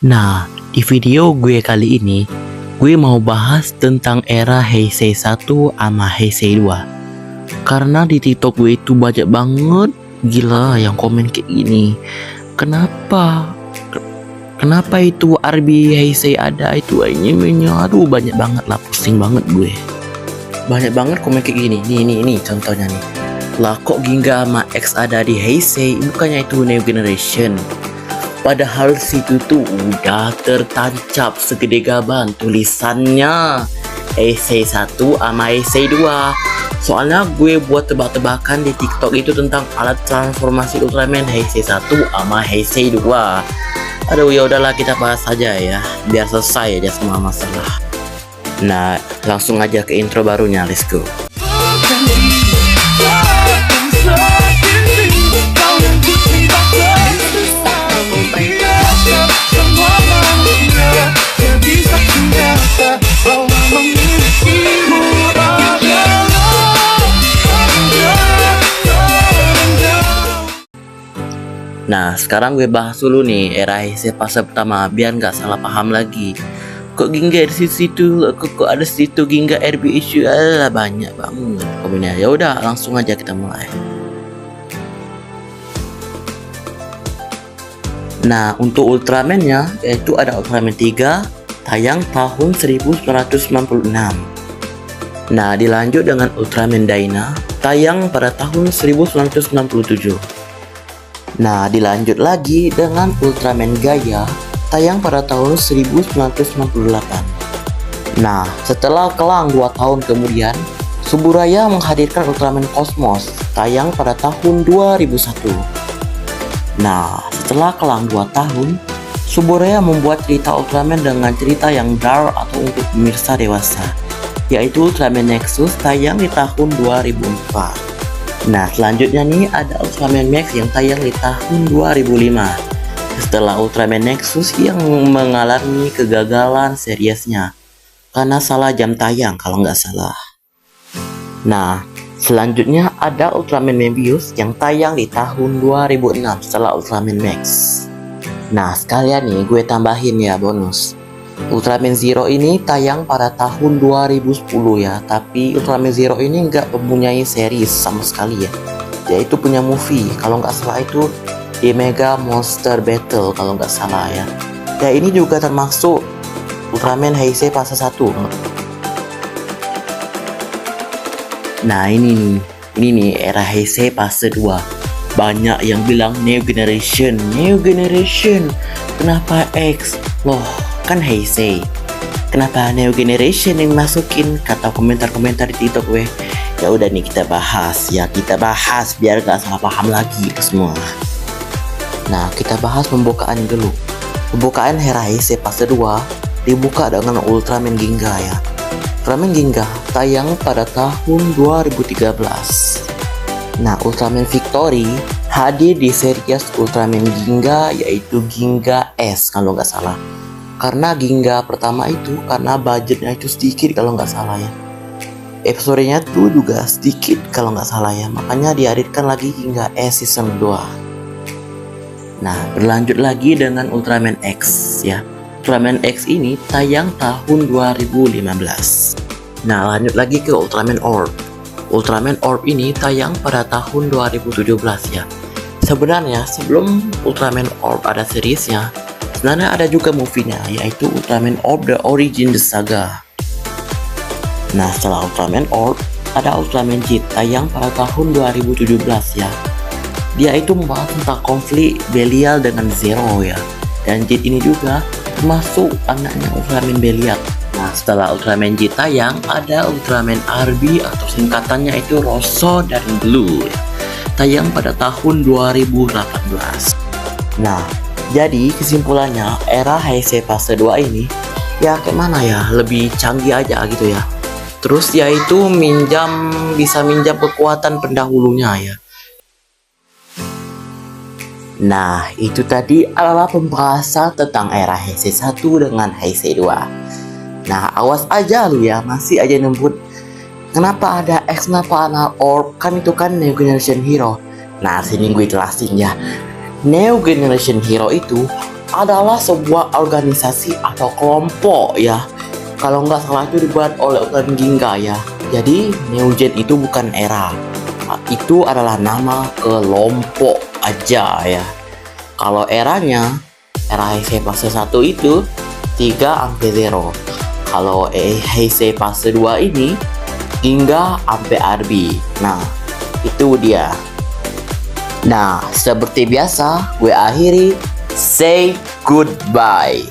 Nah, di video gue kali ini, gue mau bahas tentang era Heisei 1 sama Heisei 2. Karena di TikTok gue itu banyak banget gila yang komen kayak gini. Kenapa? Kenapa itu RB Heisei ada itu ini? Aduh, banyak banget lah, pusing banget gue. Banyak banget komen kayak gini. Nih contohnya nih. Lah kok Ginga sama X ada di Heisei, bukannya itu New Generation? Padahal situ tuh udah tertancap segede gaban tulisannya Heisei 1 sama Heisei 2. Soalnya gue buat tebak-tebakan di TikTok itu tentang alat transformasi Ultraman Heisei 1 sama Heisei 2. Aduh, ya udahlah, kita bahas saja ya, biar selesai aja semua masalah. Nah, langsung aja ke intro barunya, let's go. Nah, sekarang gue bahas dulu nih era Heisei fase pertama biar nggak salah paham lagi. Kok Ginga di situ, kok ada situ Ginga RB issue, banyak banget komennya. Ya udah, langsung aja kita mulai. Nah, untuk Ultraman-nya yaitu ada Ultraman 3 tayang tahun 1996. Nah, dilanjut dengan Ultraman Dyna tayang pada tahun 1997. Nah, dilanjut lagi dengan Ultraman Gaia tayang pada tahun 1998. Nah, setelah kelang 2 tahun kemudian, Suburaya menghadirkan Ultraman Cosmos tayang pada tahun 2001. Nah, setelah kelang 2 tahun, Suburaya membuat cerita Ultraman dengan cerita yang dark atau untuk pemirsa dewasa, yaitu Ultraman Nexus tayang di tahun 2004. Nah, selanjutnya nih ada Ultraman Max yang tayang di tahun 2005. Setelah Ultraman Nexus yang mengalami kegagalan seriesnya karena salah jam tayang kalau nggak salah. Nah, selanjutnya ada Ultraman Mebius yang tayang di tahun 2006 setelah Ultraman Max. Nah, sekalian nih gue tambahin ya bonus. Ultraman Zero ini tayang pada tahun 2010 ya, tapi Ultraman Zero ini nggak mempunyai series sama sekali ya. Dia itu punya movie, kalau nggak salah itu di Mega Monster Battle kalau nggak salah ya. Ya, ini juga termasuk Ultraman Heisei fase 1. Nah, ini nih era Heisei fase 2. Banyak yang bilang New Generation. Kenapa X? Loh, kan Heisei. Kenapa New Generation yang masukin? Kata komentar-komentar di TikTok gue. Ya udah nih, kita bahas biar gak salah paham lagi ke semua. Nah, kita bahas pembukaan dulu. Pembukaan era Heisei fase 2 dibuka dengan Ultraman Ginga ya. Ultraman Ginga tayang pada tahun 2013. Nah, Ultraman Victory hadir di series Ultraman Ginga yaitu Ginga S kalau nggak salah. Karena Ginga pertama itu karena budgetnya itu sedikit kalau nggak salah ya. Episodenya tuh juga sedikit kalau nggak salah ya. Makanya dihadirkan lagi Ginga S season 2. Nah, berlanjut lagi dengan Ultraman X ya. Ultraman X ini tayang tahun 2015. Nah, lanjut lagi ke Ultraman Orb. Ultraman Orb ini tayang pada tahun 2017 ya. Sebenarnya sebelum Ultraman Orb ada seriesnya, sebenarnya ada juga movie-nya yaitu Ultraman Orb The Origin The Saga. Nah, setelah Ultraman Orb ada Ultraman Jit tayang pada tahun 2017 ya. Dia itu membahas tentang konflik Belial dengan Zero ya. Dan Jit ini juga termasuk anaknya Ultraman Belial. Nah, setelah Ultraman Jit tayang, ada Ultraman RB atau singkatannya itu Rosso dan Blue ya. Tayang pada tahun 2018. Nah, jadi kesimpulannya era Heisei fase 2 ini ya kayak mana ya, lebih canggih aja gitu ya. Terus dia itu bisa minjam kekuatan pendahulunya ya. Nah, itu tadi adalah pembahasan tentang era Heisei 1 dengan Heisei 2. Nah, awas aja lu ya, masih aja nembut. Kenapa ada X, kenapa ada Orb? Kan itu kan New Generation Hero. Nah, sini gue jelasin ya. New Generation Hero itu adalah sebuah organisasi atau kelompok ya. Kalau nggak salah itu dibuat oleh Utan Ginga ya. Jadi New Gen itu bukan era. Itu adalah nama kelompok aja ya. Kalau eranya, era Heisei fase 1 itu 3 sampai 0. Kalau Heisei fase 2 ini Ginga sampai Arbi. Nah, itu dia. Nah, seperti biasa, gue akhiri say goodbye.